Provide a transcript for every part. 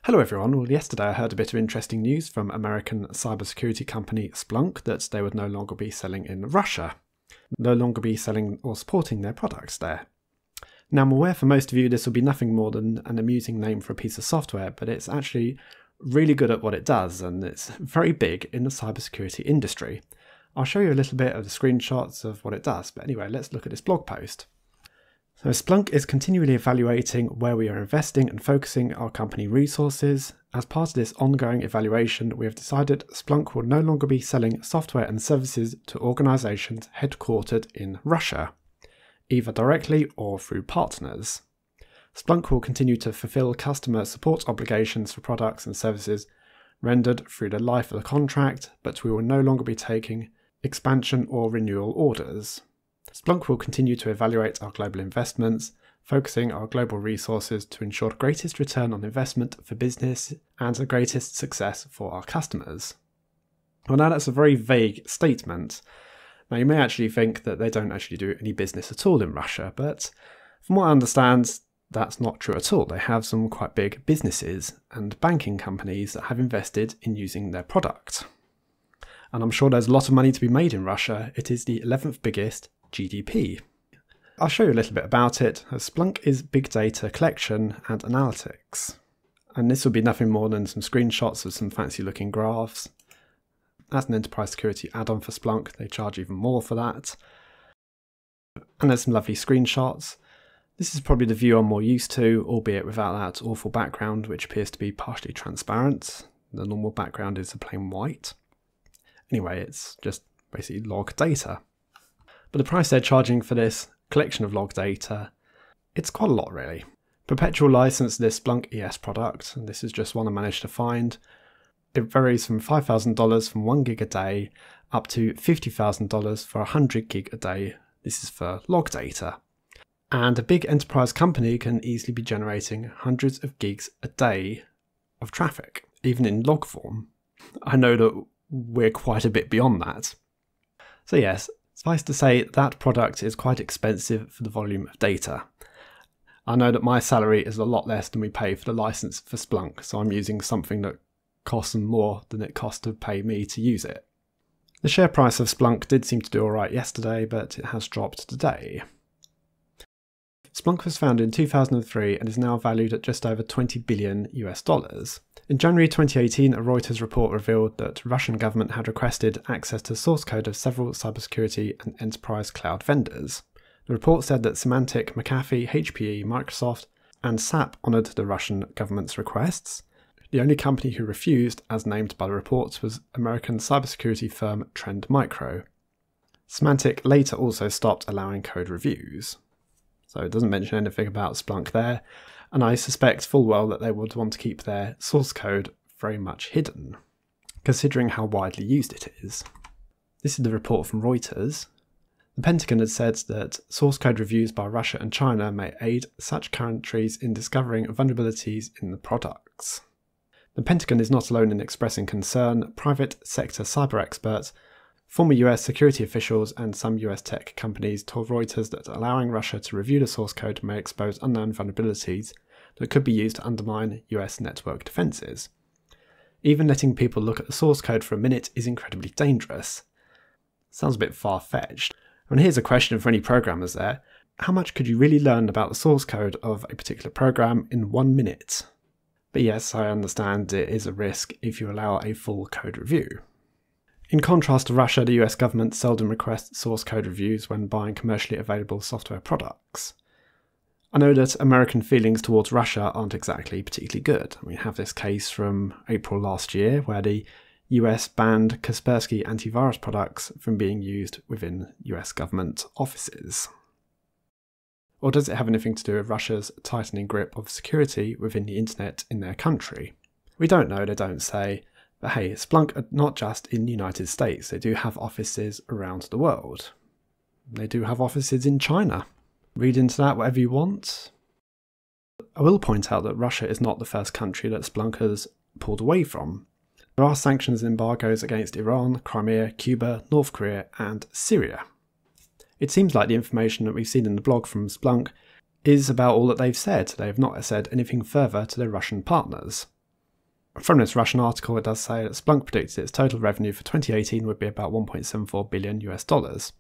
Hello everyone. Well, yesterday I heard a bit of interesting news from American cybersecurity company Splunk that they would no longer be selling in Russia, no longer be selling or supporting their products there. Now I'm aware for most of you this will be nothing more than an amusing name for a piece of software, but it's actually really good at what it does and it's very big in the cybersecurity industry. I'll show you a little bit of the screenshots of what it does, but anyway, let's look at this blog post. So Splunk is continually evaluating where we are investing and focusing our company resources. As part of this ongoing evaluation, we have decided Splunk will no longer be selling software and services to organizations headquartered in Russia, either directly or through partners. Splunk will continue to fulfill customer support obligations for products and services rendered through the life of the contract, but we will no longer be taking expansion or renewal orders. Splunk will continue to evaluate our global investments, focusing our global resources to ensure the greatest return on investment for business and the greatest success for our customers. Well, now that's a very vague statement. Now you may actually think that they don't actually do any business at all in Russia, but from what I understand, that's not true at all. They have some quite big businesses and banking companies that have invested in using their product. And I'm sure there's a lot of money to be made in Russia. It is the 11th biggest GDP. I'll show you a little bit about it. Splunk is big data collection and analytics. And this will be nothing more than some screenshots of some fancy looking graphs. As an enterprise security add-on for Splunk, they charge even more for that. And there's some lovely screenshots. This is probably the view I'm more used to, albeit without that awful background, which appears to be partially transparent. The normal background is a plain white. Anyway, it's just basically log data. But the price they're charging for this collection of log data, it's quite a lot really. Perpetual license this Splunk ES product, and this is just one I managed to find. It varies from $5,000 from 1 gig a day up to $50,000 for 100 gig a day. This is for log data. And a big enterprise company can easily be generating hundreds of gigs a day of traffic, even in log form. I know that we're quite a bit beyond that. So yes, suffice to say that product is quite expensive for the volume of data. I know that my salary is a lot less than we pay for the license for Splunk, so I'm using something that costs them more than it costs to pay me to use it. The share price of Splunk did seem to do alright yesterday, but it has dropped today. Splunk was founded in 2003 and is now valued at just over $20 billion US. In January 2018, a Reuters report revealed that the Russian government had requested access to source code of several cybersecurity and enterprise cloud vendors. The report said that Symantec, McAfee, HPE, Microsoft, and SAP honoured the Russian government's requests. The only company who refused, as named by the reports, was American cybersecurity firm Trend Micro. Symantec later also stopped allowing code reviews. So it doesn't mention anything about Splunk there, and I suspect full well that they would want to keep their source code very much hidden, considering how widely used it is. This is the report from Reuters. The Pentagon had said that source code reviews by Russia and China may aid such countries in discovering vulnerabilities in the products. The Pentagon is not alone in expressing concern. Private sector cyber experts, former US security officials and some US tech companies told Reuters that allowing Russia to review the source code may expose unknown vulnerabilities that could be used to undermine US network defences. Even letting people look at the source code for a minute is incredibly dangerous. Sounds a bit far-fetched. And here's a question for any programmers there. How much could you really learn about the source code of a particular program in 1 minute? But yes, I understand it is a risk if you allow a full code review. In contrast to Russia, the US government seldom requests source code reviews when buying commercially available software products. I know that American feelings towards Russia aren't exactly particularly good. We have this case from April last year where the US banned Kaspersky antivirus products from being used within US government offices. Or does it have anything to do with Russia's tightening grip of security within the internet in their country? We don't know, they don't say. But hey, Splunk are not just in the United States, they do have offices around the world. They do have offices in China. Read into that whatever you want. I will point out that Russia is not the first country that Splunk has pulled away from. There are sanctions and embargoes against Iran, Crimea, Cuba, North Korea and Syria. It seems like the information that we've seen in the blog from Splunk is about all that they've said. They have not said anything further to their Russian partners. From this Russian article, it does say that Splunk predicts its total revenue for 2018 would be about $1.74 billion US.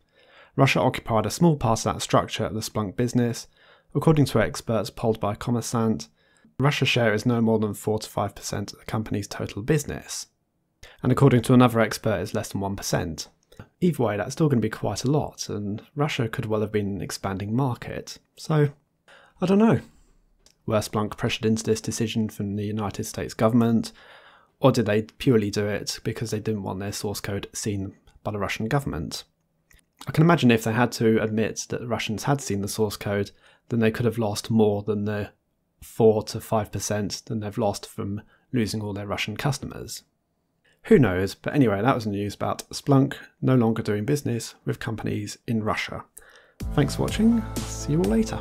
Russia occupied a small part of that structure of the Splunk business. According to experts polled by Kommersant, Russia's share is no more than 4 to 5% of the company's total business. And according to another expert, it's less than 1%. Either way, that's still going to be quite a lot, and Russia could well have been an expanding market. So, I don't know. Were Splunk pressured into this decision from the United States government, or did they purely do it because they didn't want their source code seen by the Russian government? I can imagine if they had to admit that the Russians had seen the source code, then they could have lost more than the 4 to 5% than they've lost from losing all their Russian customers. Who knows, but anyway, that was news about Splunk no longer doing business with companies in Russia. Thanks for watching, see you all later.